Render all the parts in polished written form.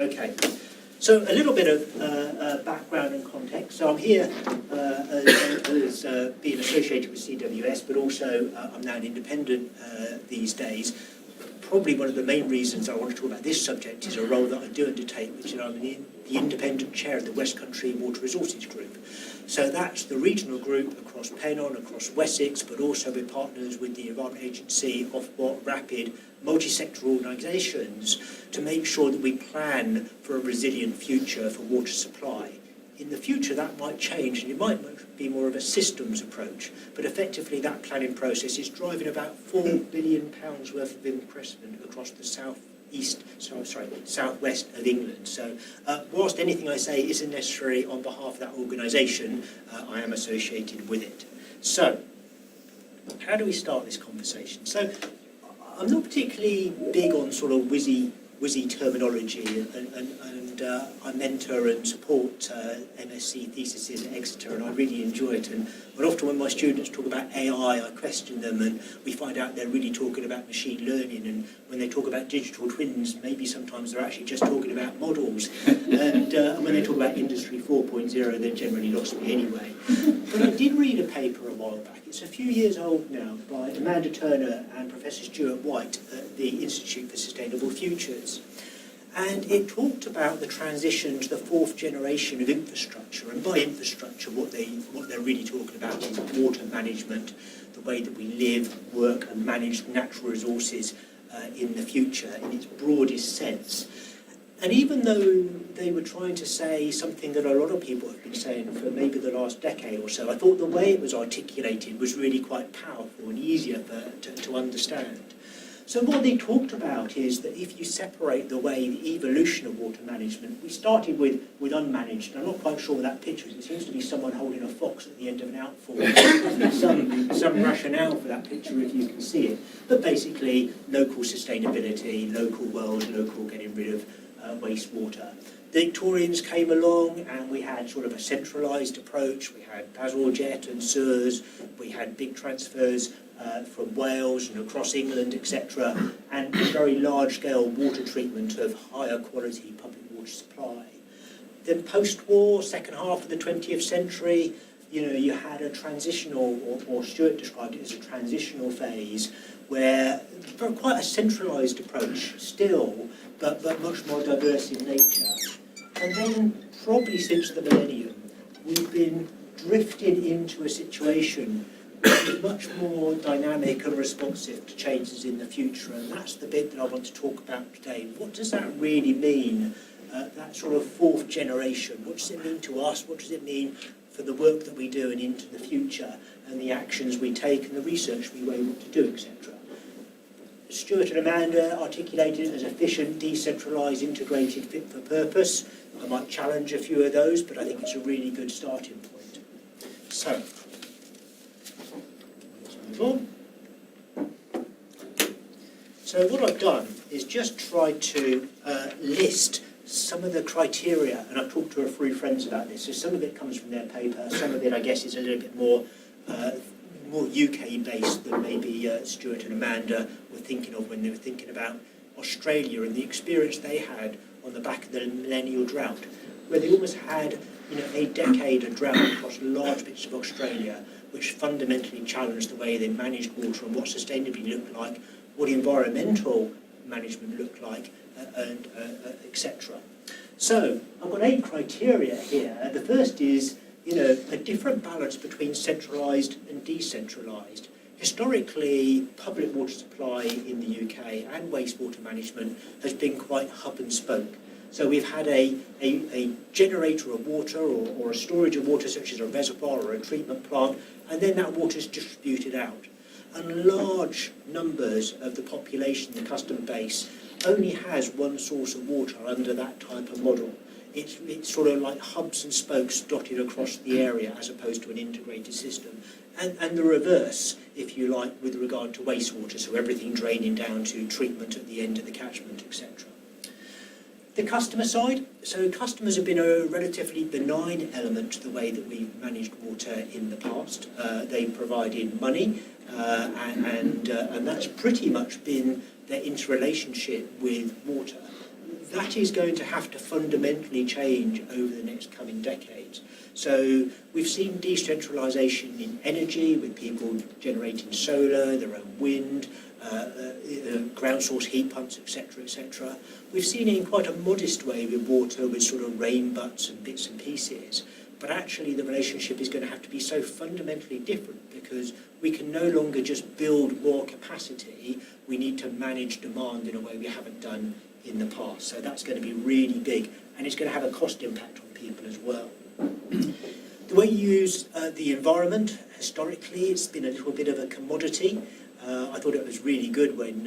Okay. So a little bit of background and context. So I'm here as being associated with CWS, but also I'm now an independent these days. Probably one of the main reasons I want to talk about this subject is a role that I do undertake, which is I'm the independent chair of the West Country Water Resources Group. So that's the regional group across Pennon, across Wessex, but also we're partners with the Environment Agency, Ofwat, Rapid, multi-sectoral organisations to make sure that we plan for a resilient future for water supply. In the future that might change and it might be more of a systems approach, but effectively that planning process is driving about £4 billion worth of investment across the southwest of England. So whilst anything I say isn't necessary on behalf of that organisation, I am associated with it. So how do we start this conversation? So I'm not particularly big on sort of whizzy terminology, and I mentor and support MSc theses at Exeter, and I really enjoy it. And often when my students talk about AI, I question them, and we find out they're really talking about machine learning. And when they talk about digital twins, maybe sometimes they're actually just talking about models. And when they talk about Industry 4.0, they're generally lost me anyway. But I did read a paper a while back. It's a few years old now, by Amanda Turner and Professor Stuart White at the Institute for Sustainable Futures. And it talked about the transition to the fourth generation of infrastructure. And by infrastructure, what they're really talking about is water management, the way that we live, work and manage natural resources in the future in its broadest sense. And even though they were trying to say something that a lot of people have been saying for maybe the last decade or so, I thought the way it was articulated was really quite powerful and easier to understand. So what they talked about is that if you separate the way, the evolution of water management, we started with unmanaged, and I'm not quite sure what that picture is. It seems to be someone holding a fox at the end of an outfall. There's some rationale for that picture if you can see it. But basically, local sustainability, local wells, local getting rid of wastewater. The Victorians came along and we had sort of a centralised approach. We had Bazalgette and Suez, we had big transfers from Wales and across England, etc., and very large-scale water treatment of higher quality public water supply. Then post-war, second half of the 20th century, you had a transitional, or Stuart described it as a transitional phase, where quite a centralised approach still, but much more diverse in nature. And then, probably since the millennium, we've been drifted into a situation which is much more dynamic and responsive to changes in the future, and that's the bit that I want to talk about today. What does that really mean, that sort of fourth generation? What does it mean to us? What does it mean for the work that we do and into the future, and the actions we take and the research we were able to do, etc.? Stuart and Amanda articulated it as efficient, decentralised, integrated, fit for purpose. I might challenge a few of those, but I think it's a really good starting point. So, let's move on. So what I've done is just tried to list some of the criteria, and I've talked to a few friends about this, so some of it comes from their paper, some of it I guess is a little bit more UK-based than maybe Stuart and Amanda were thinking of when they were thinking about Australia and the experience they had on the back of the millennial drought, where they almost had a decade of drought across large bits of Australia, which fundamentally challenged the way they managed water and what sustainability looked like, what environmental management looked like, and etc. So I've got 8 criteria here. The first is a different balance between centralised and decentralised. Historically, public water supply in the UK and wastewater management has been quite hub and spoke. So we've had a generator of water or a storage of water such as a reservoir or a treatment plant, and then that water is distributed out. And large numbers of the population, the customer base, only has one source of water under that type of model. It's sort of like hubs and spokes dotted across the area as opposed to an integrated system. And the reverse, if you like, with regard to wastewater, so everything draining down to treatment at the end of the catchment, etc. The customer side, so customers have been a relatively benign element to the way that we've managed water in the past. They provided money, and that's pretty much been their interrelationship with water. that is going to have to fundamentally change over the next coming decades. So we've seen decentralisation in energy, with people generating solar, their own wind, ground source heat pumps, etc., etc. We've seen it in quite a modest way with water, with sort of rain butts and bits and pieces. But actually the relationship is going to have to be so fundamentally different, because we can no longer just build more capacity. We need to manage demand in a way we haven't done in the past. So that's going to be really big, and it's going to have a cost impact on people as well. The way you use the environment, historically, it's been a little bit of a commodity. I thought it was really good when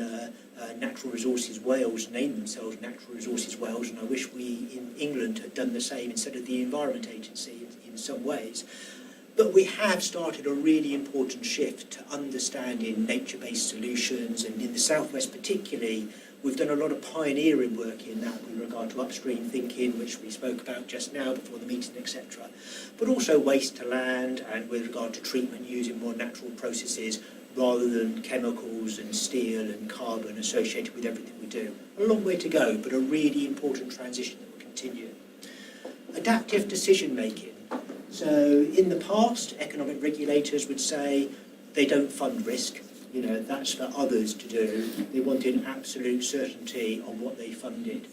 Natural Resources Wales named themselves Natural Resources Wales, and I wish we in England had done the same instead of the Environment Agency in some ways. But we have started a really important shift to understanding nature-based solutions, and in the Southwest particularly, we've done a lot of pioneering work in that with regard to upstream thinking, which we spoke about just now before the meeting, etc. But also waste to land, and with regard to treatment using more natural processes rather than chemicals and steel and carbon associated with everything we do. A long way to go, but a really important transition that will continue. Adaptive decision making. So in the past, economic regulators would say they don't fund risk. You know, that's for others to do. They wanted absolute certainty on what they funded.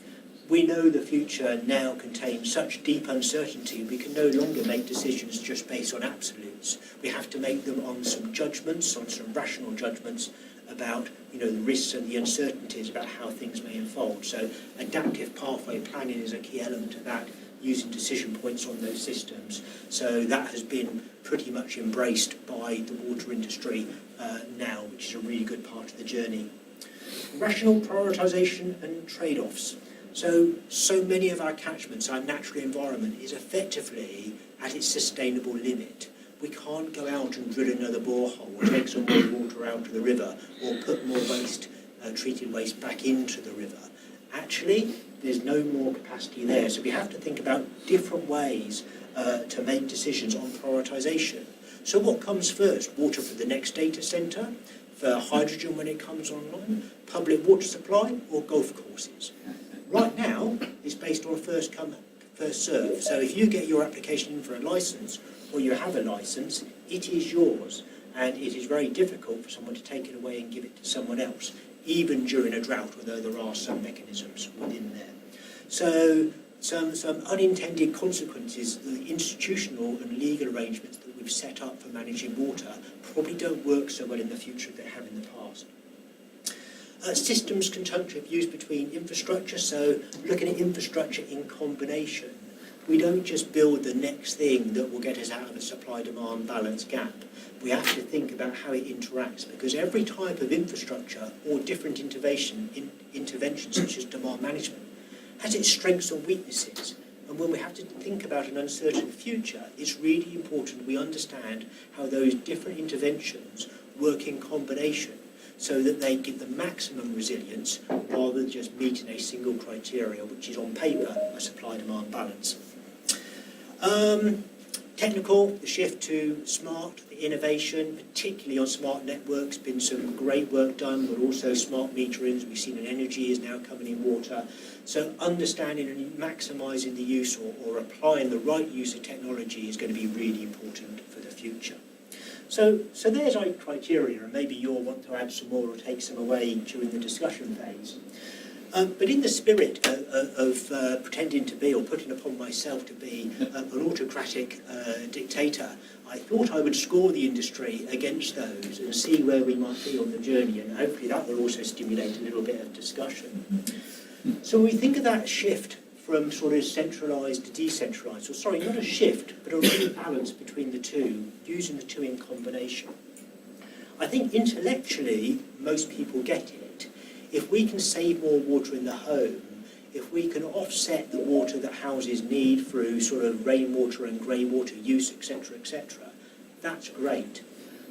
We know the future now contains such deep uncertainty, we can no longer make decisions just based on absolutes. We have to make them on some judgments, on some rational judgments about, you know, the risks and the uncertainties about how things may unfold. So adaptive pathway planning is a key element of that, using decision points on those systems. So that has been pretty much embraced by the water industry now, which is a really good part of the journey. Rational prioritisation and trade-offs. So many of our catchments, our natural environment, is effectively at its sustainable limit. We can't go out and drill another borehole or take some more water out of the river or put more waste, treated waste back into the river. Actually, there's no more capacity there. So we have to think about different ways to make decisions on prioritisation. So what comes first? Water for the next data centre, for hydrogen when it comes online, public water supply, or golf courses? Right now, it's based on first come, first serve. So if you get your application in for a licence, or you have a licence, it is yours. And it is very difficult for someone to take it away and give it to someone else, even during a drought, although there are some mechanisms within there. So some unintended consequences, the institutional and legal arrangements that we've set up for managing water probably don't work so well in the future as they have in the past. Systems conjunctive use between infrastructure, so looking at infrastructure in combination. We don't just build the next thing that will get us out of a supply-demand balance gap. We have to think about how it interacts, because every type of infrastructure or different intervention such as demand management has its strengths and weaknesses. And when we have to think about an uncertain future, it's really important we understand how those different interventions work in combination, so that they give the maximum resilience rather than just meeting a single criteria, which is on paper a supply-demand balance. Technical, the shift to smart, the innovation, particularly on smart networks, been some great work done, but also smart meterings. We've seen an energy is now coming in water. So understanding and maximising the use or applying the right use of technology is going to be really important for the future. So there's our criteria, and maybe you'll want to add some more or take some away during the discussion phase. But in the spirit of pretending to be, or putting upon myself to be, an autocratic dictator, I thought I would score the industry against those and see where we might be on the journey, and hopefully that will also stimulate a little bit of discussion. So when we think of that shift from sort of centralised to decentralised, or sorry, not a shift, but a rebalance between the two, using the two in combination. I think intellectually, most people get it. If we can save more water in the home, if we can offset the water that houses need through sort of rainwater and grey water use, etc., that's great.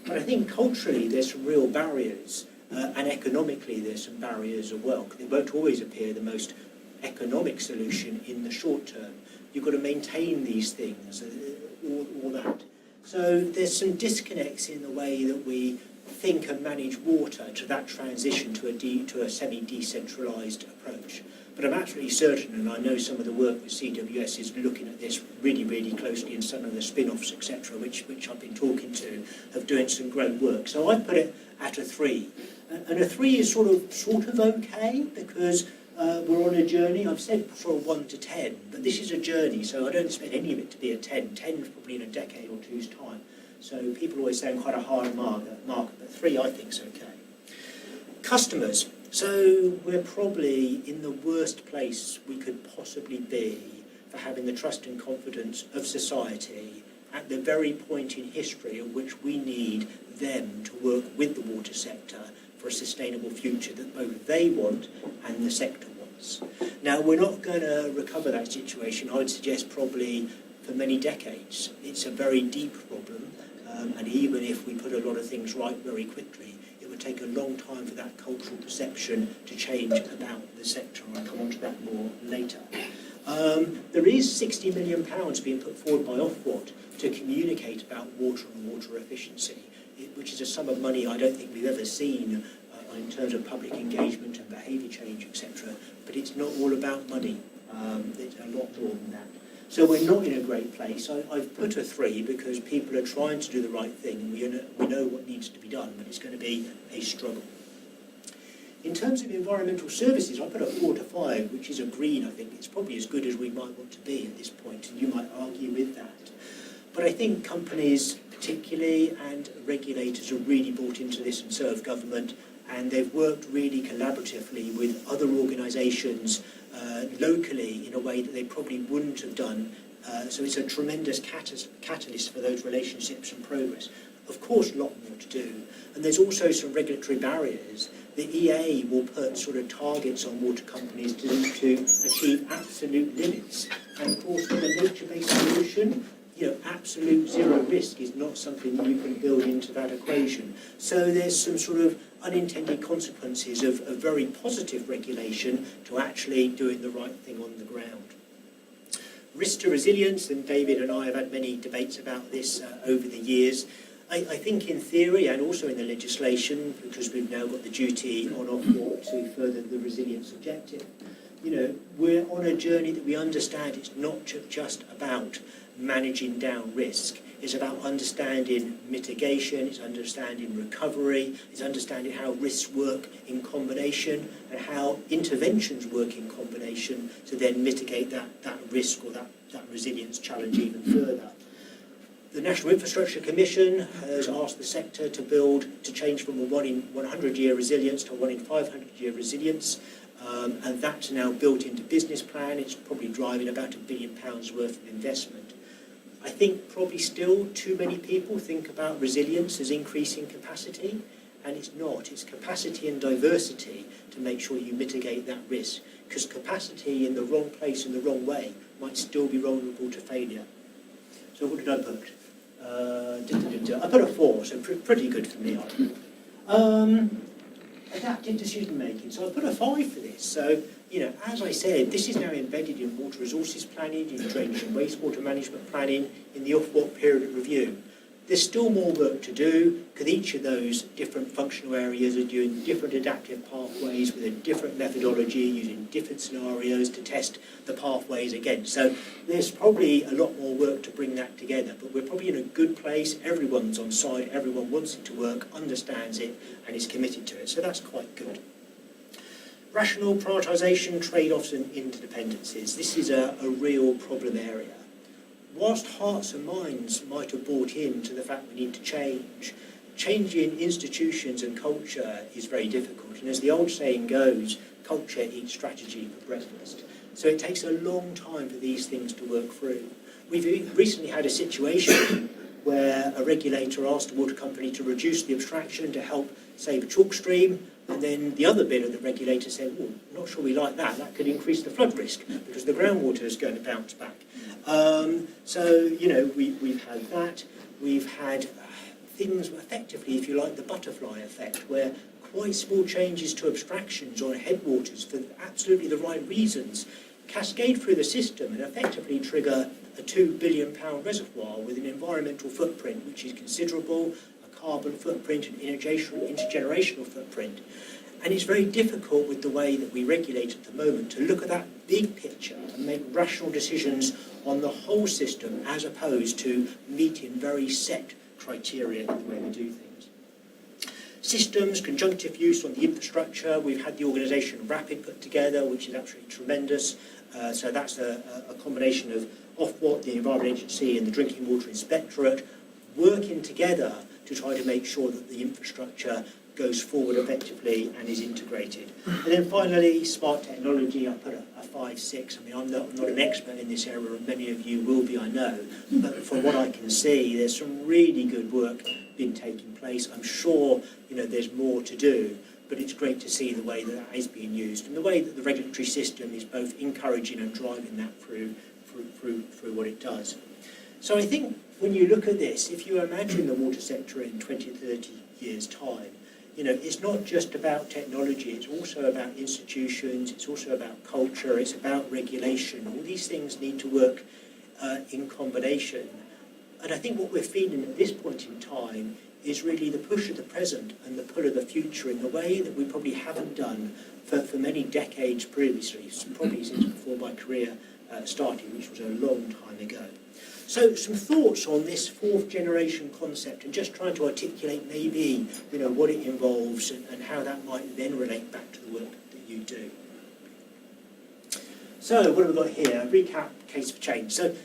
But I think culturally there's some real barriers, and economically there's some barriers as well. It won't always appear the most economic solution in the short term. You've got to maintain these things, all that. So there's some disconnects in the way that we think and manage water to that transition to a semi-decentralised approach. But I'm absolutely certain, and I know some of the work with CWS is looking at this really, really closely, and some of the spin-offs, etc., which I've been talking to, have doing some great work. So I put it at a 3. And a 3 is sort of okay, because we're on a journey. I've said before 1 to 10, but this is a journey, so I don't expect any of it to be a 10. 10 is probably in a decade or two's time. So people always say I'm quite a hard marker, but 3 I think is okay. Customers. So we're probably in the worst place we could possibly be for having the trust and confidence of society at the very point in history at which we need them to work with the water sector for a sustainable future that both they want and the sector wants. Now, we're not going to recover that situation, I would suggest, probably for many decades. It's a very deep problem, and even if we put a lot of things right very quickly, it would take a long time for that cultural perception to change about the sector, and I'll come on to that more later. There is £60 million being put forward by Ofwat to communicate about water and water efficiency, which is a sum of money I don't think we've ever seen in terms of public engagement and behaviour change, etc. But it's not all about money. It's a lot more than that. So we're not in a great place. I've put a 3 because people are trying to do the right thing, and we know what needs to be done, but it's going to be a struggle. In terms of environmental services, I put a 4 to 5, which is a green. I think it's probably as good as we might want to be at this point, and you might argue with that. But I think companies particularly and regulators are really bought into this, and so have government, and they've worked really collaboratively with other organisations locally in a way that they probably wouldn't have done. So it's a tremendous catalyst for those relationships and progress. Of course, a lot more to do. And there's also some regulatory barriers. The EA will put sort of targets on water companies to achieve absolute limits. And of course, with a nature-based solution, absolute zero risk is not something that you can build into that equation. So there's some sort of unintended consequences of very positive regulation to actually doing the right thing on the ground. Risk to resilience, and David and I have had many debates about this over the years. I think in theory and also in the legislation, because we've now got the duty on Ofwat to further the resilience objective, we're on a journey that we understand it's not just about managing down risk. It's about understanding mitigation, it's understanding recovery, it's understanding how risks work in combination and how interventions work in combination to then mitigate that risk or that resilience challenge even further. The National Infrastructure Commission has asked the sector to change from a 1 in 100 year resilience to a 1 in 500 year resilience. And that's now built into business plan. It's probably driving about £1 billion worth of investment. I think probably still too many people think about resilience as increasing capacity, and it's not. It's capacity and diversity to make sure you mitigate that risk, because capacity in the wrong place in the wrong way might still be vulnerable to failure. So what did I put? I put a 4, so pretty good for me, I think. Adaptive decision making. So I put a 5 for this. So, as I said, this is now embedded in water resources planning, in drainage and wastewater management planning, in the Ofwat period of review. There's still more work to do, because each of those different functional areas are doing different adaptive pathways with a different methodology, using different scenarios to test the pathways again. So there's probably a lot more work to bring that together, but we're probably in a good place. Everyone's on side, everyone wants it to work, understands it, and is committed to it. So that's quite good. Rational prioritisation, trade-offs and interdependencies. This is a real problem area. Whilst hearts and minds might have bought into the fact we need to change, changing institutions and culture is very difficult. And as the old saying goes, culture eats strategy for breakfast. So it takes a long time for these things to work through. We've recently had a situation where a regulator asked a water company to reduce the abstraction to help save a chalk stream, and then the other bit of the regulator said, well, not sure we like that. That could increase the flood risk because the groundwater is going to bounce back. We've had that. We've had things effectively, if you like, the butterfly effect, where quite small changes to abstractions on headwaters for absolutely the right reasons cascade through the system and effectively trigger a £2 billion reservoir with an environmental footprint which is considerable, a carbon footprint and intergenerational footprint. And it's very difficult with the way that we regulate at the moment to look at that big picture and make rational decisions on the whole system as opposed to meeting very set criteria in the way we do things. Systems, conjunctive use on the infrastructure. We've had the organisation RAPID put together, which is absolutely tremendous. So that's a combination of Ofwat, the Environment Agency and the Drinking Water Inspectorate working together to try to make sure that the infrastructure goes forward effectively and is integrated. And then finally, smart technology. I put a 5, 6. I mean, I'm not an expert in this area, and many of you will be, I know. But from what I can see, there's some really good work been taking place. I'm sure, there's more to do, but it's great to see the way that is being used and the way that the regulatory system is both encouraging and driving that through what it does. So I think when you look at this, if you imagine the water sector in 20, 30 years' time, it's not just about technology, it's also about institutions, it's also about culture, it's about regulation. All these things need to work in combination. And I think what we're feeling at this point in time is really the push of the present and the pull of the future in the way that we probably haven't done for many decades previously, probably since before my career started, which was a long time ago. So some thoughts on this fourth generation concept and just trying to articulate maybe what it involves and how that might then relate back to the work that you do. So what have we got here? A recap case for change. So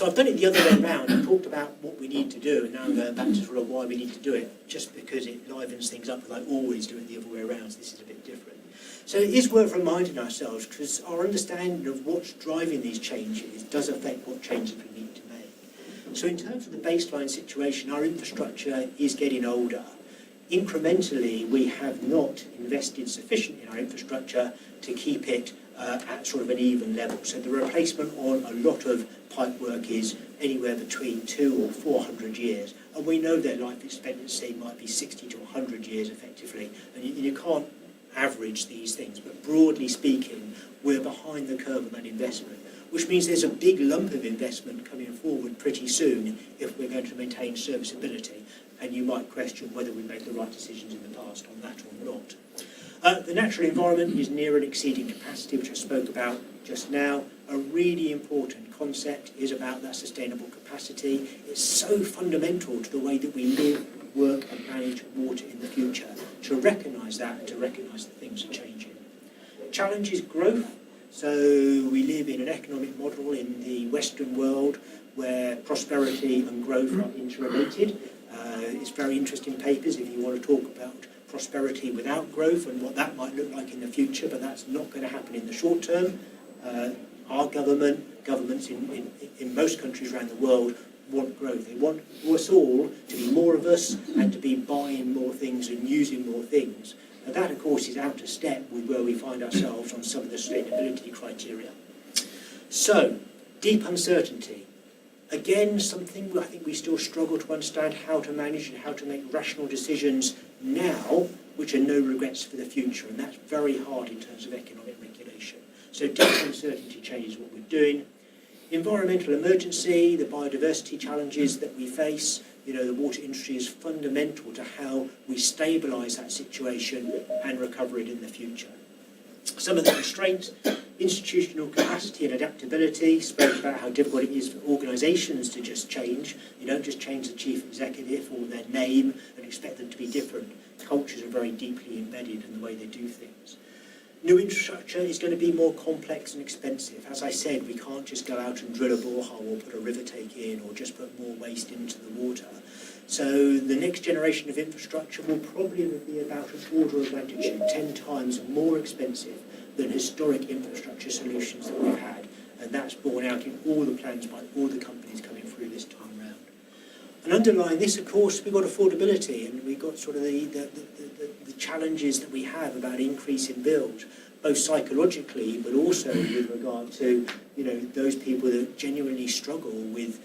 I've done it the other way around. I've talked about what we need to do, and now I'm going back to sort of why we need to do it, just because it livens things up, because I always do it the other way around, so this is a bit different. So it is worth reminding ourselves, because our understanding of what's driving these changes does affect what changes we need to make. So in terms of the baseline situation, our infrastructure is getting older. Incrementally, we have not invested sufficiently in our infrastructure to keep it at sort of an even level. So the replacement on a lot of pipe work is anywhere between 200 or 400 years. And we know their life expectancy might be 60 to 100 years effectively. And you can't average these things, but broadly speaking, we're behind the curve of that investment, which means there's a big lump of investment coming forward pretty soon if we're going to maintain serviceability. And you might question whether we made the right decisions in the past on that or not. The natural environment is near and exceeding capacity, which I spoke about just now. A really important concept is about that sustainable capacity. It's so fundamental to the way that we live, work and manage water in the future, to recognise that and to recognise that things are changing. Challenge is growth. So we live in an economic model in the Western world where prosperity and growth are interrelated. It's very interesting papers if you want to talk about prosperity without growth and what that might look like in the future, but that's not going to happen in the short term. Our governments in most countries around the world want growth. They want us all to be more of us and to be buying more things and using more things. And that, of course, is out of step with where we find ourselves on some of the sustainability criteria. So, deep uncertainty. Again, something I think we still struggle to understand how to manage and how to make rational decisions now, which are no regrets for the future, and that's very hard in terms of economic regulation. So deep uncertainty changes what we're doing. Environmental emergency, the biodiversity challenges that we face, the water industry is fundamental to how we stabilise that situation and recover it in the future. Some of the constraints, institutional capacity and adaptability, spoke about how difficult it is for organisations to just change. You don't just change the chief executive or their name and expect them to be different. Cultures are very deeply embedded in the way they do things. New infrastructure is going to be more complex and expensive. As I said, we can't just go out and drill a borehole or put a river take in or just put more waste into the water. So the next generation of infrastructure will probably be about an order of magnitude 10 times more expensive than historic infrastructure solutions that we've had. And that's borne out in all the plans by all the companies coming through this time round. And underlying this, of course, we've got affordability, and we've got sort of the challenges that we have about increasing bills, both psychologically, but also with regard to those people that genuinely struggle with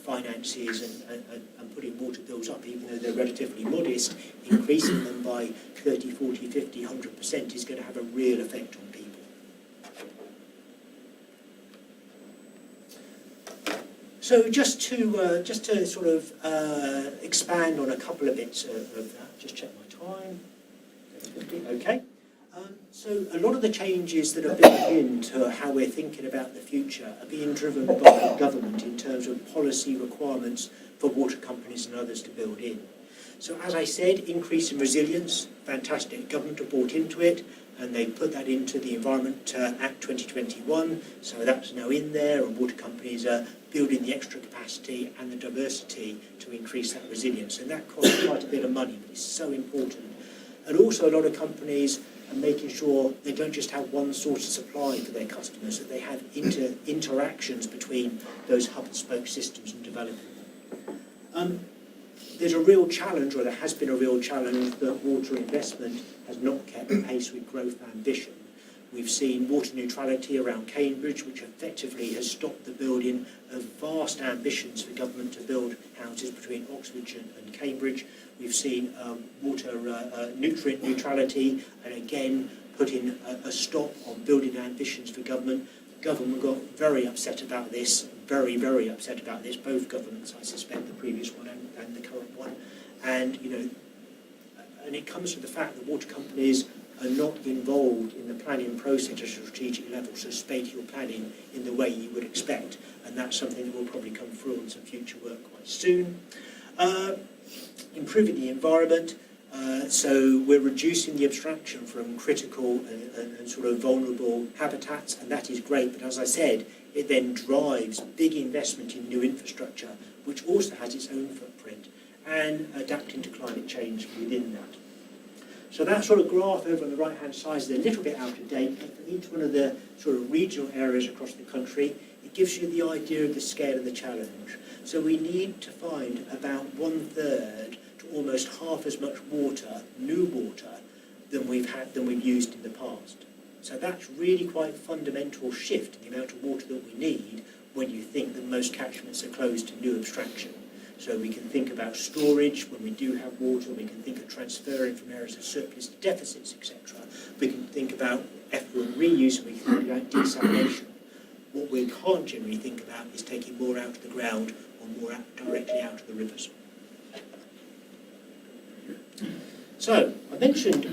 finances and putting water bills up, even though they're relatively modest. Increasing them by 30, 40, 50, 100% is going to have a real effect on people. So just to sort of expand on a couple of bits of that, just check my time. Okay. So a lot of the changes that are built into how we're thinking about the future are being driven by the government in terms of policy requirements for water companies and others to build in. So as I said, increase in resilience, fantastic. Government have bought into it, and they put that into the Environment Act 2021, so that's now in there, and water companies are building the extra capacity and the diversity to increase that resilience. And that costs quite a bit of money, but it's so important. And also a lot of companies are making sure they don't just have one source of supply for their customers, that they have interactions between those hub and spoke systems and developing them. There's a real challenge, or there has been a real challenge, that water investment has not kept pace with growth ambition. We've seen water neutrality around Cambridge, which effectively has stopped the building of vast ambitions for government to build houses between Oxford and Cambridge. We've seen water nutrient neutrality, and again putting a stop on building ambitions for government. Government got very upset about this, very, very upset about this, both governments, I suspect, the previous one and the current one. And, and it comes to the fact that water companies are not involved in the planning process at a strategic level, so spatial planning in the way you would expect. And that's something that will probably come through on some future work quite soon. Improving the environment. So we're reducing the abstraction from critical and sort of vulnerable habitats, and that is great. But as I said, it then drives big investment in new infrastructure, which also has its own footprint, and adapting to climate change within that. So that sort of graph over on the right-hand side is a little bit out of date, but for each one of the sort of regional areas across the country, it gives you the idea of the scale of the challenge. So we need to find about 1/3 to almost half as much water, new water, than we've used in the past. So that's really quite a fundamental shift in the amount of water that we need when you think that most catchments are closed to new abstraction. So we can think about storage when we do have water, we can think of transferring from areas of surplus to deficits, etc. We can think about effluent reuse, and we can think about desalination. What we can't generally think about is taking more out of the ground or more directly out of the rivers. So, I mentioned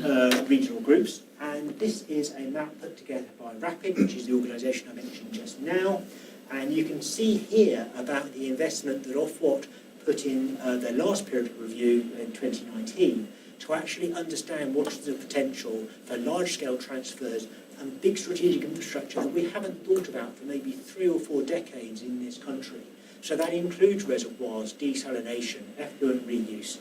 regional groups, and this is a map put together by RAPID, which is the organisation I mentioned just now. And you can see here about the investment that Ofwat put in their last periodic review in 2019 to actually understand what is the potential for large-scale transfers and big strategic infrastructure that we haven't thought about for maybe 3 or 4 decades in this country. So that includes reservoirs, desalination, effluent reuse,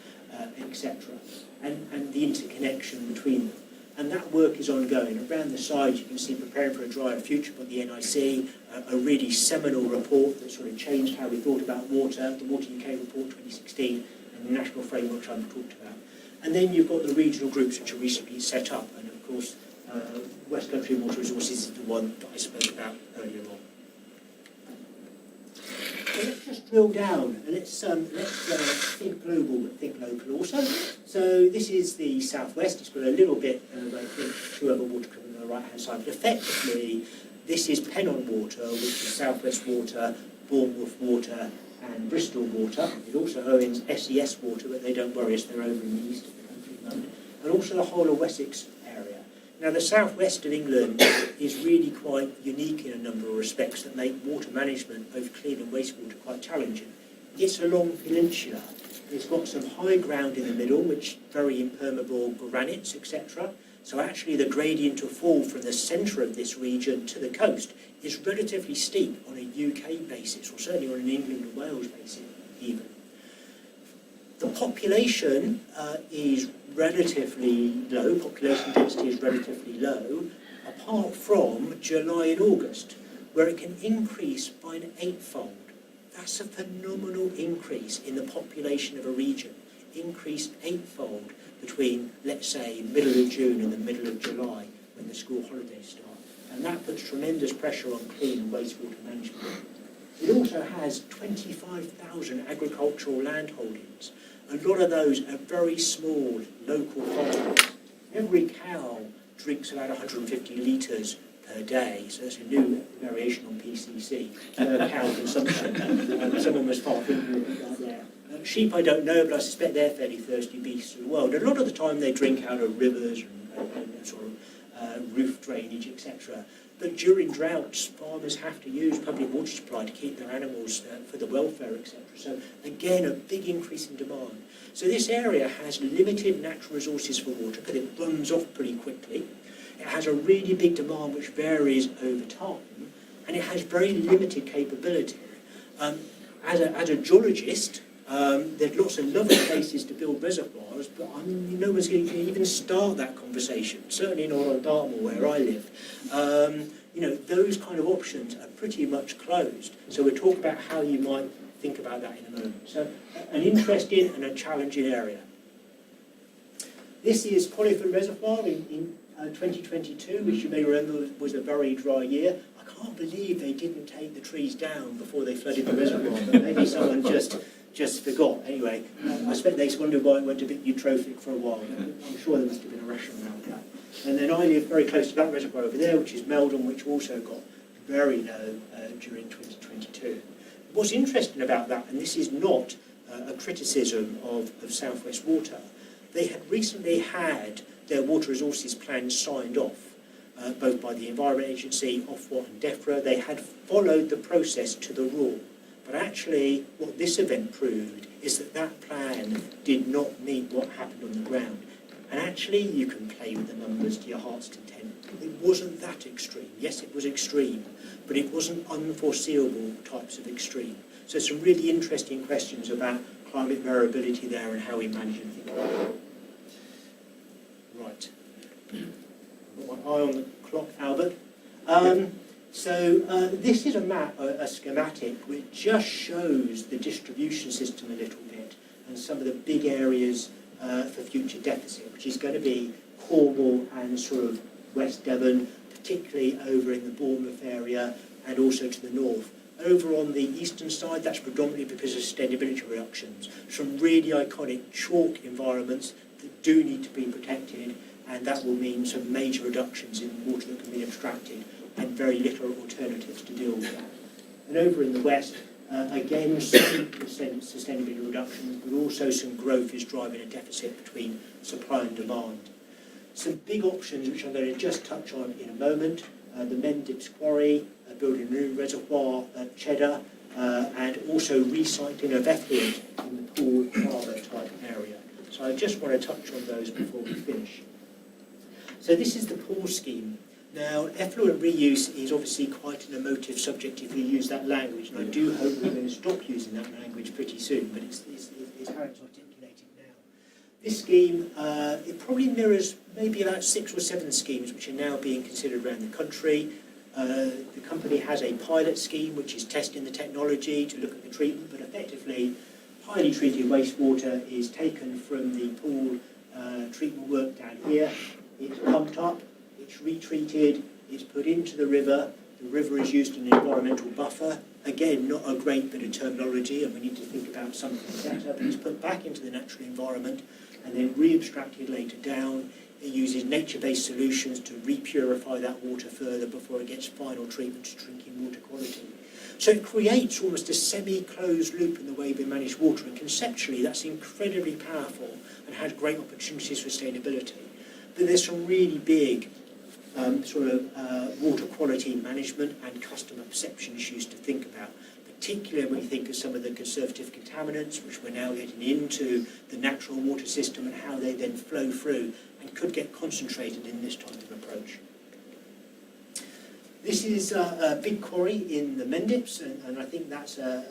etc., and the interconnection between them. And that work is ongoing. Around the side you can see Preparing for a Drier Future by the NIC, a really seminal report that sort of changed how we thought about water, the Water UK report 2016, and the national framework I've talked about. And then you've got the regional groups which are recently set up, and of course West Country Water Resources is the one that I spoke about earlier on. So let's just drill down, and let's think global but think local also. So this is the southwest. It's got a little bit of, I think, 2 other water companies on the right-hand side, but effectively this is Pennon Water, which is Southwest Water, Bournemouth Water, and Bristol Water. It also owns SES Water, but they don't worry us, they're over in the east of the country at the moment. And also the whole of Wessex area. Now the southwest of England is really quite unique in a number of respects that make water management of clean and wastewater quite challenging. It's a long peninsula. It's got some high ground in the middle, which very impermeable granites, etc. So actually the gradient of fall from the centre of this region to the coast is relatively steep on a UK basis, or certainly on an England and Wales basis even. The population is relatively low, population density is relatively low, apart from July and August, where it can increase by an 8-fold. That's a phenomenal increase in the population of a region, increased 8-fold between, let's say, middle of June and the middle of July when the school holidays start. And that puts tremendous pressure on clean and wastewater management. It also has 25,000 agricultural land holdings. A lot of those are very small local farms. Every cow drinks about 150 litres per day, so that's a new variation on BCC, cow consumption. Someone was far thinking about there. Sheep, I don't know, but I suspect they're fairly thirsty beasts of the world. A lot of the time they drink out of rivers and sort of roof drainage, etc. But during droughts, farmers have to use public water supply to keep their animals for the welfare, etc. So again, a big increase in demand. So this area has limited natural resources for water because it runs off pretty quickly. It has a really big demand which varies over time, and it has very limited capability. As a geologist, there's lots of lovely places to build reservoirs, but no one's going to even start that conversation, certainly not on Dartmoor where I live. Those kind of options are pretty much closed. So we'll talk about how you might think about that in a moment. So an interesting and a challenging area. This is Polyphon Reservoir in 2022, which you may remember was a very dry year. I can't believe they didn't take the trees down before they flooded the reservoir, but maybe someone just forgot. Anyway, I suspect they wondered why it went a bit eutrophic for a while. I'm sure there must have been a rationale around that. And then I live very close to that reservoir over there, which is Meldon, which also got very low during 2022. What's interesting about that, and this is not a criticism of South West Water, they had recently had their water resources plans signed off, both by the Environment Agency, Ofwat and DEFRA. They had followed the process to the rule. But actually, what this event proved is that that plan did not meet what happened on the ground. And actually, you can play with the numbers to your heart's content. It wasn't that extreme. Yes, it was extreme, but it wasn't unforeseeable types of extreme. So some really interesting questions about climate variability there and how we manage and think about it. Right. I've got my eye on the clock, Albert. So this is a map, a schematic, which just shows the distribution system a little bit and some of the big areas for future deficit, which is going to be Cornwall and sort of West Devon, particularly over in the Bournemouth area and also to the north. Over on the eastern side, that's predominantly because of sustainability reductions. Some really iconic chalk environments that do need to be protected, and that will mean some major reductions in water that can be abstracted and very little alternatives to deal with that. And over in the west, again, some sustainability reductions, but also some growth is driving a deficit between supply and demand. Some big options which I'm going to just touch on in a moment, the Mendips Quarry, building a new reservoir at Cheddar, and also recycling of effluent in the Pool Harbour type area. So I just want to touch on those before we finish. So this is the pool scheme. Now, effluent reuse is obviously quite an emotive subject if you use that language, and I do hope we're going to stop using that language pretty soon, but it's how it's articulated now. This scheme, it probably mirrors maybe about 6 or 7 schemes which are now being considered around the country. The company has a pilot scheme which is testing the technology to look at the treatment, but effectively, highly treated wastewater is taken from the pool treatment work down here. It's pumped up, it's retreated, it's put into the river is used in an environmental buffer. Again, not a great bit of terminology, and we need to think about something better, but it's put back into the natural environment and then re-abstracted later down. It uses nature-based solutions to re-purify that water further before it gets final treatment to drinking water quality. So it creates almost a semi-closed loop in the way we manage water, and conceptually that's incredibly powerful and has great opportunities for sustainability. But there's some really big water quality management and customer perception issues to think about, particularly when you think of some of the conservative contaminants which we're now getting into the natural water system and how they then flow through and could get concentrated in this type of approach. This is a big quarry in the Mendips, and I think that's a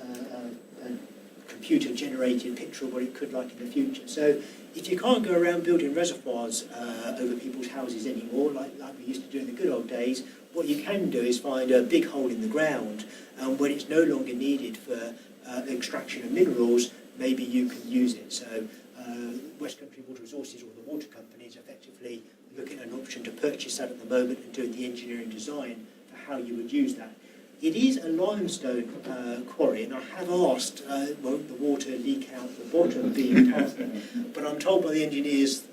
computer-generated picture of what it could like in the future. So if you can't go around building reservoirs over people's houses anymore, like we used to do in the good old days, what you can do is find a big hole in the ground, and when it's no longer needed for extraction of minerals, maybe you can use it. So West Country Water Resources, or the water companies, effectively looking at an option to purchase that at the moment and doing the engineering design for how you would use that. It is a limestone quarry, and I have asked, won't the water leak out the bottom being past it? But I'm told by the engineers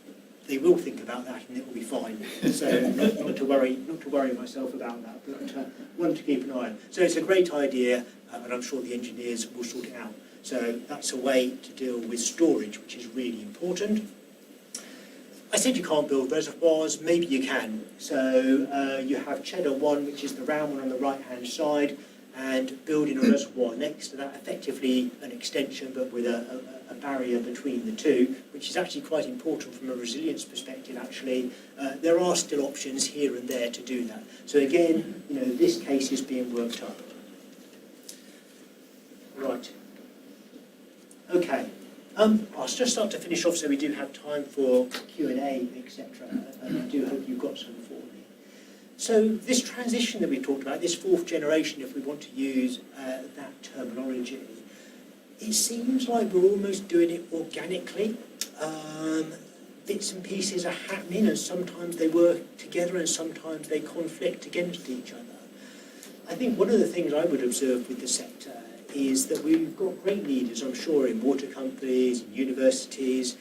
they will think about that and it will be fine. So not to worry myself about that, but one to keep an eye on. So it's a great idea, and I'm sure the engineers will sort it out. So that's a way to deal with storage, which is really important. I said you can't build reservoirs, maybe you can. So you have Cheddar 1, which is the round one on the right-hand side, and building a reservoir next to that, effectively an extension, but with a barrier between the two, which is actually quite important from a resilience perspective, actually. There are still options here and there to do that. So again, this case is being worked up. Right. Okay. I'll just start to finish off so we do have time for Q&A, etc. And I do hope you've got some for me. So this transition that we've talked about, this fourth generation, if we want to use that terminology, it seems like we're almost doing it organically. Bits and pieces are happening, and sometimes they work together and sometimes they conflict against each other. I think one of the things I would observe with the sector is that we've got great leaders, I'm sure, in water companies, in universities,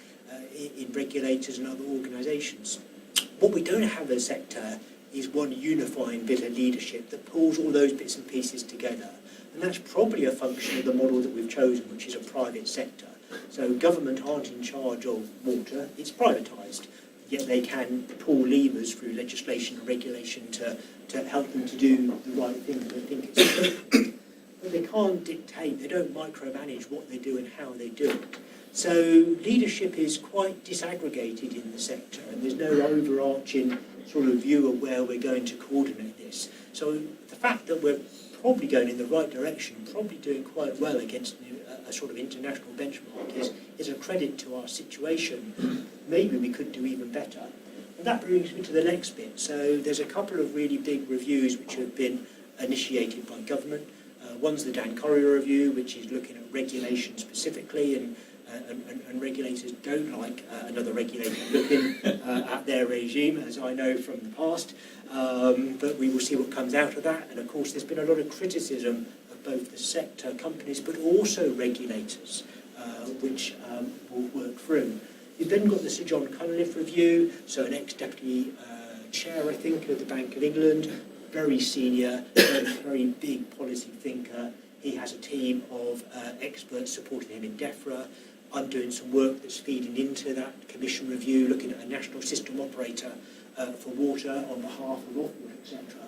in regulators and other organisations. What we don't have as a sector is one unifying bit of leadership that pulls all those bits and pieces together. And that's probably a function of the model that we've chosen, which is a private sector. So government aren't in charge of water, it's privatised. Yet they can pull levers through legislation and regulation to help them to do the right thing that they think it's important. But they can't dictate, they don't micromanage what they do and how they do it. So leadership is quite disaggregated in the sector, and there's no overarching sort of view of where we're going to coordinate this. So the fact that we're probably going in the right direction, probably doing quite well against a sort of international benchmark is a credit to our situation. Maybe we could do even better. And that brings me to the next bit. So there's a couple of really big reviews which have been initiated by government. One's the Dan Corrier review, which is looking at regulation specifically, and regulators don't like another regulator looking at their regime, as I know from the past. But we will see what comes out of that. And of course, there's been a lot of criticism of both the sector companies, but also regulators, which will work through. You've then got the Sir John Cunliffe review, so an ex-deputy chair, I think, of the Bank of England, very senior, very big policy thinker. He has a team of experts supporting him in DEFRA. I'm doing some work that's feeding into that commission review, looking at a national system operator for water on behalf of Ofwat, etc.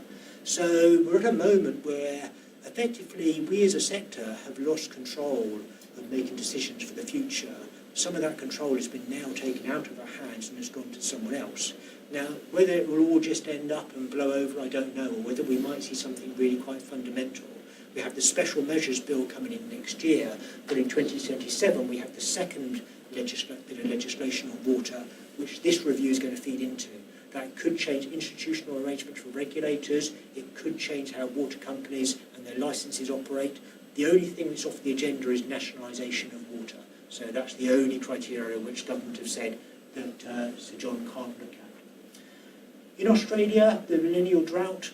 So we're at a moment where effectively we as a sector have lost control of making decisions for the future. Some of that control has been now taken out of our hands and has gone to someone else. Now, whether it will all just end up and blow over, I don't know, or whether we might see something really quite fundamental. We have the special measures bill coming in next year, but in 2027 we have the second bit of legislation on water, which this review is going to feed into. That could change institutional arrangements for regulators, it could change how water companies and their licences operate. The only thing that's off the agenda is nationalisation of water. So that's the only criteria which government have said that Sir John can't look at. In Australia, the millennial drought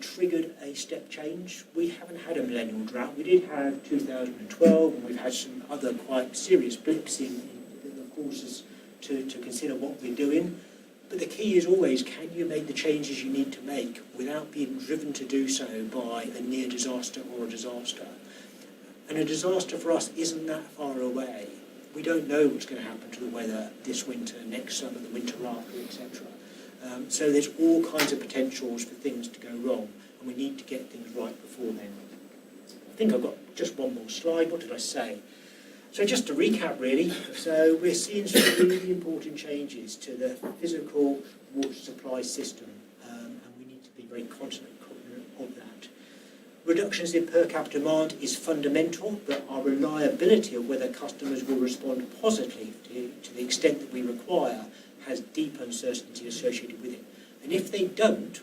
triggered a step change. We haven't had a millennial drought. We did have 2012, and we've had some other quite serious blips in the courses to consider what we're doing. But the key is always, can you make the changes you need to make without being driven to do so by a near disaster or a disaster? And a disaster for us isn't that far away. We don't know what's going to happen to the weather this winter, next summer, the winter after, etc. So there's all kinds of potentials for things to go wrong, and we need to get things right before then. I think I've got just one more slide. What did I say? So just to recap, really, so we're seeing some really important changes to the physical water supply system, and we need to be very cognizant of that. Reductions in per capita demand is fundamental, but our reliability of whether customers will respond positively to the extent that we require has deep uncertainty associated with it. And if they don't,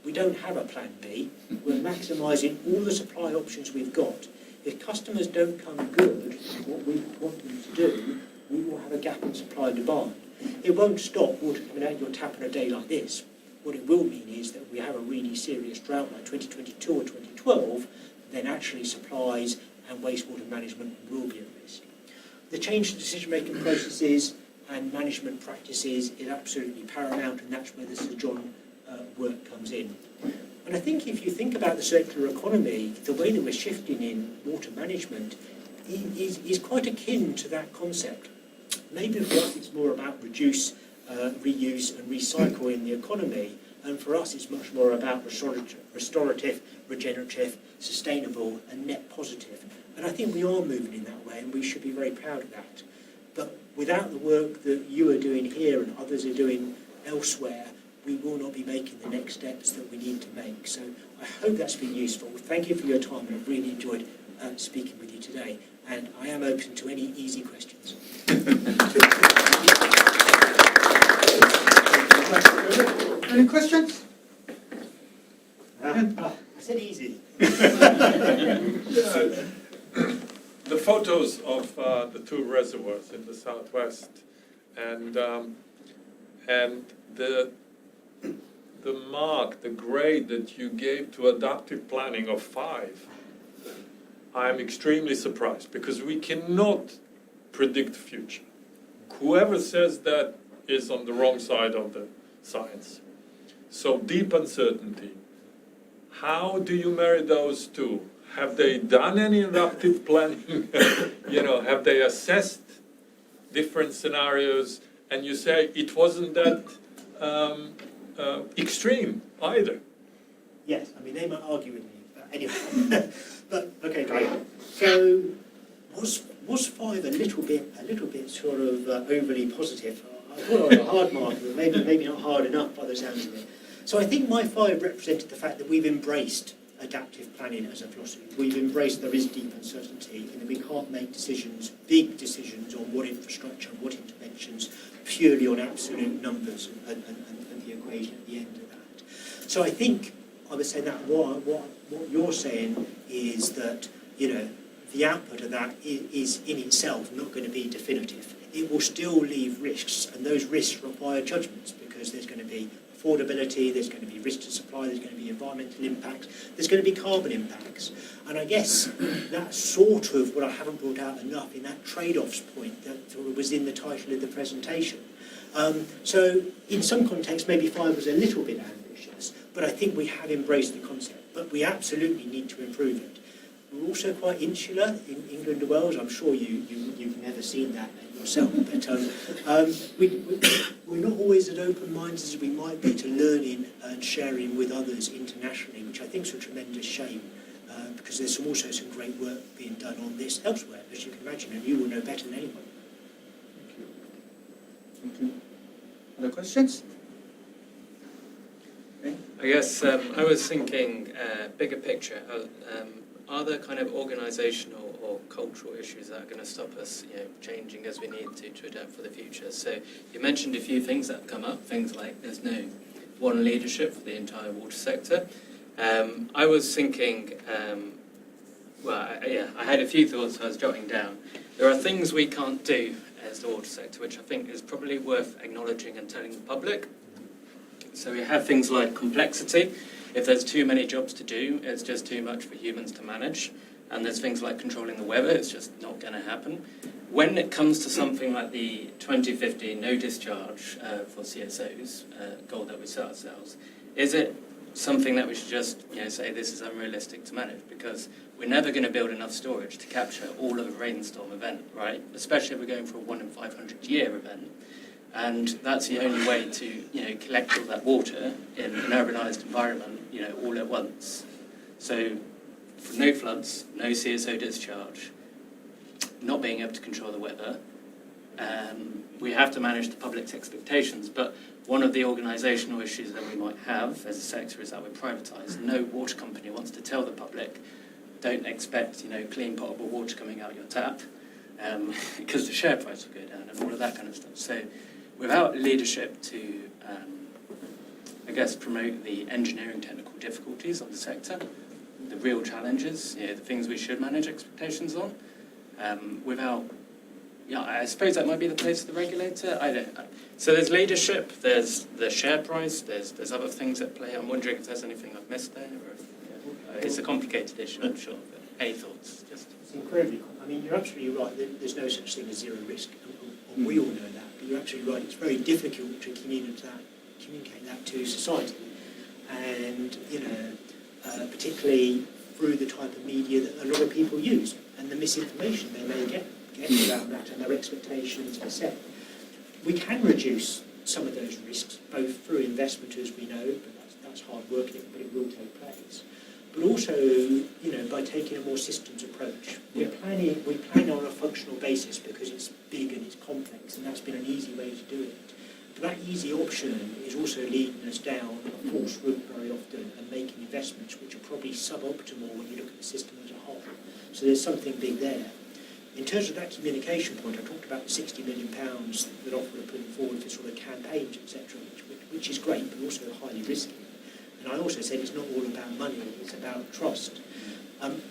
we don't have a plan B. We're maximising all the supply options we've got. If customers don't come good at what we want them to do, we will have a gap in supply and demand. It won't stop water coming out of your tap on a day like this. What it will mean is that if we have a really serious drought like 2022 or 2012, then actually supplies and wastewater management will be at risk. The change to decision-making processes and management practices is absolutely paramount, and that's where the Sir John work comes in. And I think if you think about the circular economy, the way that we're shifting in water management is quite akin to that concept. Maybe for us it's more about reduce, reuse and recycle in the economy, and for us it's much more about restorative, regenerative, sustainable and net positive. And I think we are moving in that way, and we should be very proud of that. But without the work that you are doing here and others are doing elsewhere, we will not be making the next steps that we need to make. So I hope that's been useful. Thank you for your time, and I've really enjoyed speaking with you today. And I am open to any easy questions. Any questions? I said easy. The photos of the two reservoirs in the southwest, and the mark, the grade that you gave to adaptive planning of 5, I'm extremely surprised, because we cannot predict the future. Whoever says that is on the wrong side of the science. So deep uncertainty. How do you marry those two? Have they done any adaptive planning? Have they assessed different scenarios? And you say it wasn't that extreme either. Yes, I mean they might argue with me, but anyway. But okay, great. So was 5 a little bit sort of overly positive? I thought I was a hard marker, but maybe not hard enough by the sounds of it. So I think my 5 represented the fact that we've embraced adaptive planning as a philosophy. We've embraced there is deep uncertainty, and that we can't make decisions, big decisions on what infrastructure and what interventions purely on absolute numbers and the equation at the end of that. So I think I would say that what you're saying is that the output of that is in itself not going to be definitive. It will still leave risks, and those risks require judgments, because there's going to be affordability, there's going to be risk to supply, there's going to be environmental impacts, there's going to be carbon impacts. And I guess that's sort of what I haven't brought out enough in that trade-offs point that sort of was in the title of the presentation. So in some contexts, maybe 5 was a little bit ambitious, but I think we have embraced the concept. But we absolutely need to improve it. We're also quite insular in England and Wales. I'm sure you've never seen that yourself, but we're not always as open minds as we might be to learning and sharing with others internationally, which I think is a tremendous shame, because there's also some great work being done on this elsewhere, as you can imagine, and you will know better than anyone. Thank you. Thank you. Other questions? Okay. I guess I was thinking bigger picture. Are there kind of organisational or cultural issues that are going to stop us, changing as we need to adapt for the future? So you mentioned a few things that have come up, things like there's no one leadership for the entire water sector. I was thinking, I had a few thoughts I was jotting down. There are things we can't do as the water sector, which I think is probably worth acknowledging and telling the public. So we have things like complexity. If there's too many jobs to do, it's just too much for humans to manage. And there's things like controlling the weather, it's just not going to happen. When it comes to something like the 2050 no discharge for CSOs, goal that we set ourselves, is it something that we should just say this is unrealistic to manage? Because we're never going to build enough storage to capture all of a rainstorm event, right? Especially if we're going for a 1 in 500 year event. And that's the only way to collect all that water in an urbanised environment, all at once. So no floods, no CSO discharge, not being able to control the weather. We have to manage the public's expectations, but one of the organisational issues that we might have as a sector is that we're privatised. No water company wants to tell the public, don't expect clean potable water coming out your tap, because the share price will go down and all of that kind of stuff. So without leadership to, promote the engineering technical difficulties of the sector, the real challenges, the things we should manage expectations on, I suppose that might be the place of the regulator. I don't know. So there's leadership, there's the share price, there's other things at play. I'm wondering if there's anything I've missed there, or if, it's a complicated issue, I'm sure. But any thoughts? Just it's incredibly. I mean, you're absolutely right. There's no such thing as zero risk, and we all know that. but you're absolutely right, it's very difficult to communicate that to society. And, particularly through the type of media that a lot of people use and the misinformation they may get around that and their expectations are set. We can reduce some of those risks, both through investment, as we know, but that's hard work, but it will take place. But also, by taking a more systems approach. We plan on a functional basis because it's big and it's complex, and that's been an easy way to do it. But that easy option is also leading us down a false route very often and making investments which are probably suboptimal when you look at the system as a whole. So there's something big there. In terms of that communication point, I talked about the £60 million that Ofwat are putting forward for sort of campaigns, etc., which is great, but also highly risky. And I also said it's not all about money, it's about trust.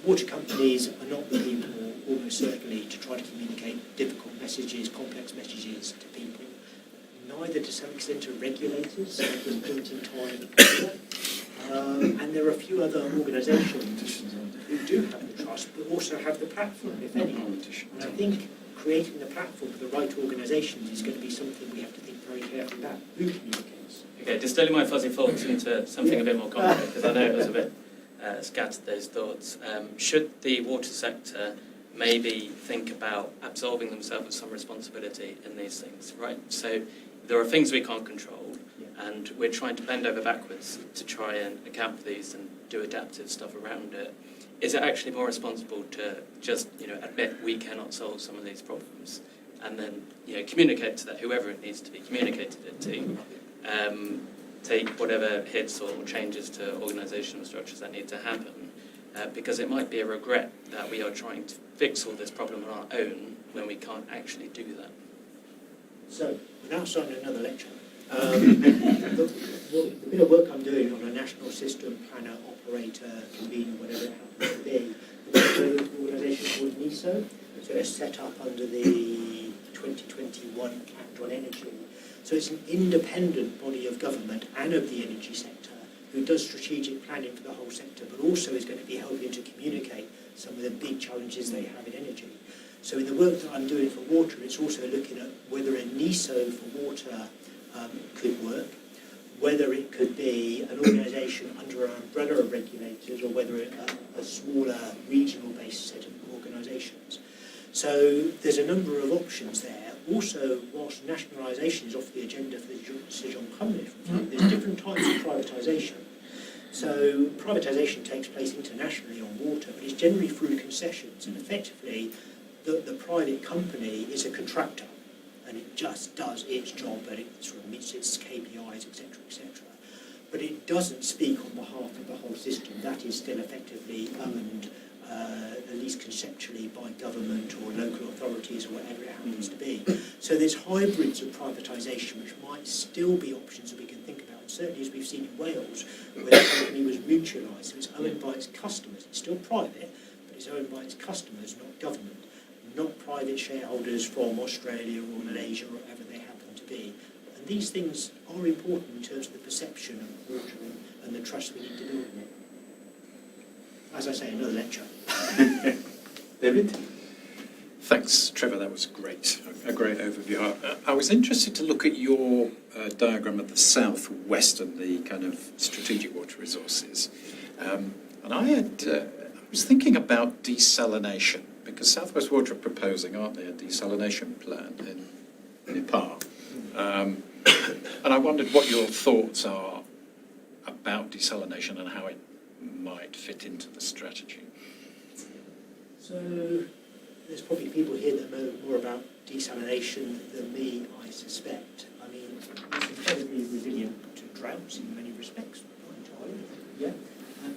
Water companies are not the people, almost certainly, to try to communicate difficult messages, complex messages to people. Neither, to some extent, are regulators at this point in time either. And there are a few other organisations who do have the trust, but also have the platform, if any. And I think creating the platform for the right organisations is going to be something we have to think very carefully about. Who communicates? Okay, distilling my fuzzy thoughts into something a bit more concrete, because I know it was a bit scattered, those thoughts. Should the water sector maybe think about absolving themselves of some responsibility in these things, right? So there are things we can't control, and we're trying to bend over backwards to try and account for these and do adaptive stuff around it. Is it actually more responsible to just, admit we cannot solve some of these problems, and then, communicate to that whoever it needs to be communicated it to, take whatever hits or changes to organisational structures that need to happen, because it might be a regret that we are trying to fix all this problem on our own when we can't actually do that. So, we're now starting another lecture. The bit of work I'm doing on a national system planner, operator, convener, whatever it happens to be, there's an organisation called NISO. So it's set up under the 2021 Act on Energy. So it's an independent body of government and of the energy sector who does strategic planning for the whole sector, but also is going to be helping to communicate some of the big challenges they have in energy. So in the work that I'm doing for water, it's also looking at whether a NISO for water could work, whether it could be an organisation under an umbrella of regulators, or whether a smaller regional-based set of organisations. So there's a number of options there. Also, whilst nationalisation is off the agenda for the decision on coming from, there's different types of privatisation. So privatisation takes place internationally on water, but it's generally through concessions, and effectively the private company is a contractor, and it just does its job, and it sort of meets its KPIs, etc., etc. But it doesn't speak on behalf of the whole system. That is still effectively owned, at least conceptually, by government or local authorities or whatever it happens to be. So there's hybrids of privatisation which might still be options that we can think about. And certainly, as we've seen in Wales, where the company was mutualised, so it's owned by its customers. It's still private, but it's owned by its customers, not government. Not private shareholders from Australia or Malaysia or wherever they happen to be. And these things are important in terms of the perception of water and the trust we need to build in it. As I say, another lecture. David? Thanks, Trevor. That was great. A great overview. I was interested to look at your diagram of the south-west and the kind of strategic water resources. And I was thinking about desalination, because South West Water are proposing, aren't they, a desalination plant in Nepal. And I wondered what your thoughts are about desalination and how it might fit into the strategy. So there's probably people here that know more about desalination than me, I suspect. I mean, it's incredibly resilient to droughts in many respects, not entirely. Yeah.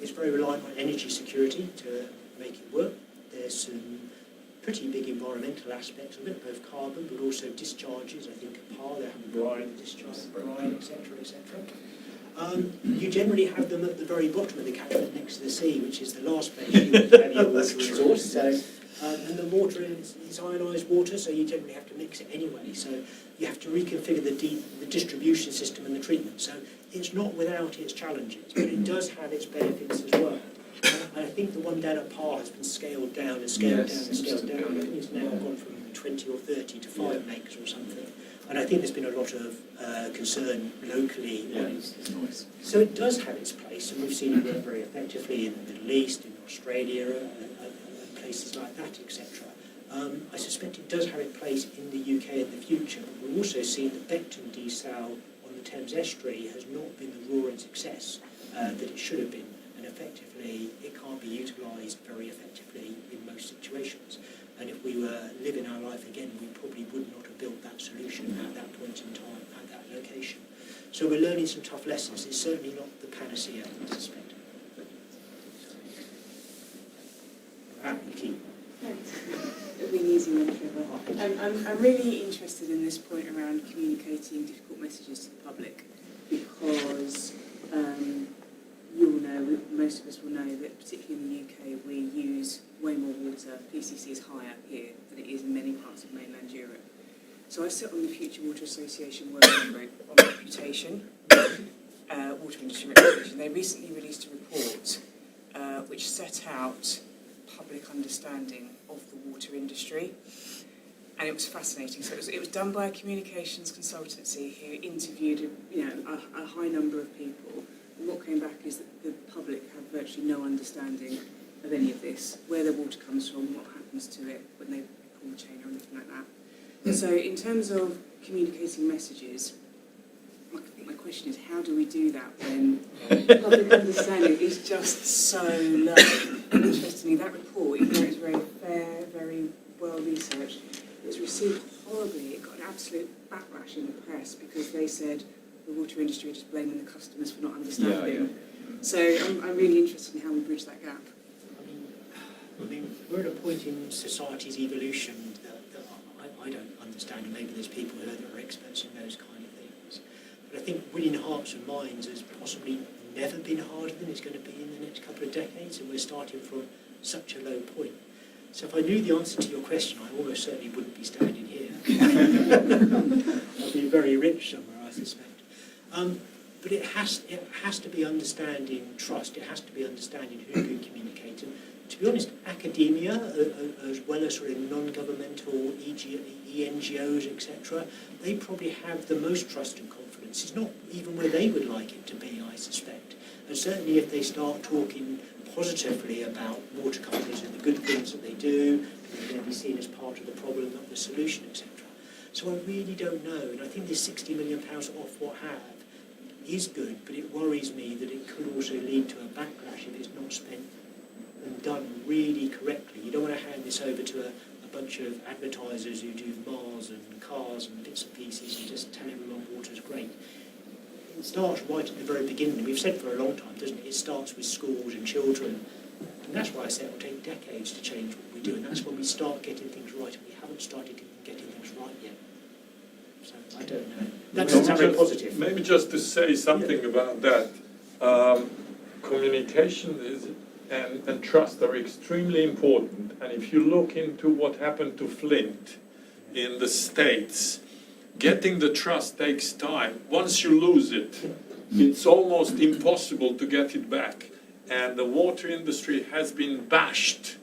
It's very reliant on energy security to make it work. There's some pretty big environmental aspects of it, both carbon but also discharges. I think at Par they have brine, discharge, brine, etc., etc. You generally have them at the very bottom of the catchment next to the sea, which is the last place you would have your water resource. So, and the water is ionised water, so you generally have to mix it anyway. So you have to reconfigure the distribution system and the treatment. So it's not without its challenges, but it does have its benefits as well. And I think the one down at Par has been scaled down and scaled down and scaled down. I think it's now gone from 20 or 30 to 5 makes or something. And I think there's been a lot of concern locally. Yeah, it's noise. So it does have its place, and we've seen it work very effectively in the Middle East, in Australia, and places like that, etc. I suspect it does have its place in the UK in the future, but we've also seen that Beckton desal on the Thames estuary has not been the roaring success that it should have been, and effectively it can't be utilised very effectively in most situations. And if we were living our life again, we probably would not have built that solution at that point in time, at that location. So we're learning some tough lessons. It's certainly not the panacea, I suspect. Thank you. Thanks. It'll be an easy one, Trevor. I'm really interested in this point around communicating difficult messages to the public, because you'll know, most of us will know, that particularly in the UK we use way more water. PCC is higher here than it is in many parts of mainland Europe. So I sit on the Future Water Association working group on reputation, water industry reputation. They recently released a report which set out public understanding of the water industry, and it was fascinating. So it was done by a communications consultancy who interviewed a high number of people, and what came back is that the public have virtually no understanding of any of this, where the water comes from, what happens to it when they pull the chain or anything like that. And so in terms of communicating messages, I think my question is, how do we do that when public understanding is just so low? And interestingly, that report, even though it's very fair, very well researched, it was received horribly. It got an absolute backlash in the press because they said the water industry are just blaming the customers for not understanding. So I'm really interested in how we bridge that gap. I mean, we're at a point in society's evolution that I don't understand, and maybe there's people here that are experts in those kind of things. But I think winning hearts and minds has possibly never been harder than it's going to be in the next couple of decades, and we're starting from such a low point. So if I knew the answer to your question, I almost certainly wouldn't be standing here. I'd be very rich somewhere, I suspect. But it has to be understanding trust. It has to be understanding who can communicate. And to be honest, academia, as well as sort of non-governmental NGOs, etc., they probably have the most trust and confidence. It's not even where they would like it to be, I suspect. And certainly if they start talking positively about water companies and the good things that they do, and they'll be seen as part of the problem, not the solution, etc. So I really don't know. And I think this £60 million off what have is good, but it worries me that it could also lead to a backlash if it's not spent and done really correctly. You don't want to hand this over to a bunch of advertisers who do Mars and cars and bits and pieces and just tell everyone water's great. It starts right at the very beginning. We've said for a long time, doesn't it? It starts with schools and children. And that's why I say it will take decades to change what we do. And that's when we start getting things right, and we haven't started getting things right yet. So I don't know. That doesn't sound very positive. Maybe just to say something about that. Communication and trust are extremely important. And if you look into what happened to Flint in the States, getting the trust takes time. Once you lose it, it's almost impossible to get it back. And the water industry has been bashed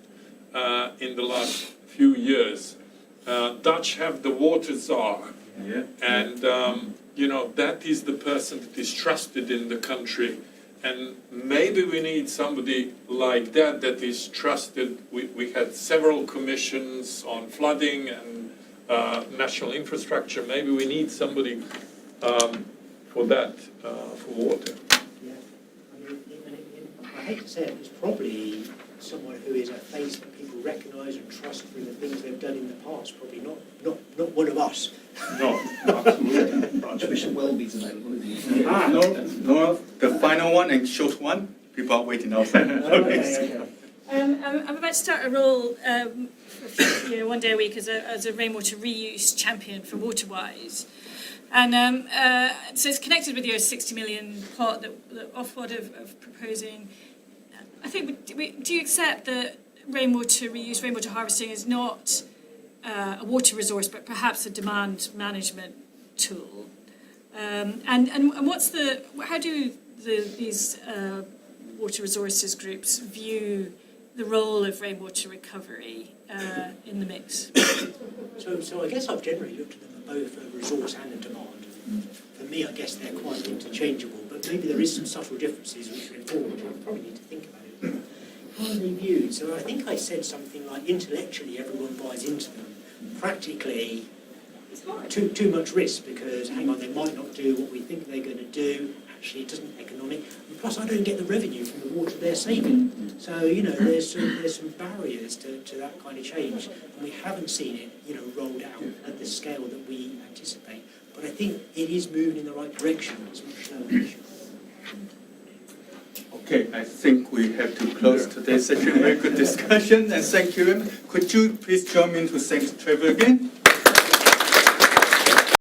in the last few years. Dutch have the water czar. Yeah. And, that is the person that is trusted in the country. And maybe we need somebody like that is trusted. We had several commissions on flooding and national infrastructure. Maybe we need somebody for that, for water. Yeah. I mean, I hate to say it, it's probably someone who is a face that people recognise and trust for the things they've done in the past. Probably not one of us. No, absolutely. Archbishop Welby's available, isn't he? No, the final one and short one. People are waiting outside. Okay. I'm about to start a role one day a week as a rainwater reuse champion for WaterWise. And so it's connected with your 60 million pot that Ofwat of proposing. I think, do you accept that rainwater reuse, rainwater harvesting is not a water resource, but perhaps a demand management tool? And how do these water resources groups view the role of rainwater recovery in the mix? So I guess I've generally looked at them both a resource and a demand. For me, I guess they're quite interchangeable, but maybe there is some subtle differences which are important, which I probably need to think about it. How are they viewed? So I think I said something like intellectually everyone buys into them. Practically, too much risk, because hang on, they might not do what we think they're going to do. Actually, it doesn't economic. And plus, I don't get the revenue from the water they're saving. So there's some barriers to that kind of change, and we haven't seen it rolled out at the scale that we anticipate. But I think it is moving in the right direction. It's much slower. Okay, I think we have to close today's session. Very good discussion, and thank you. Could you please join me to thank Trevor again?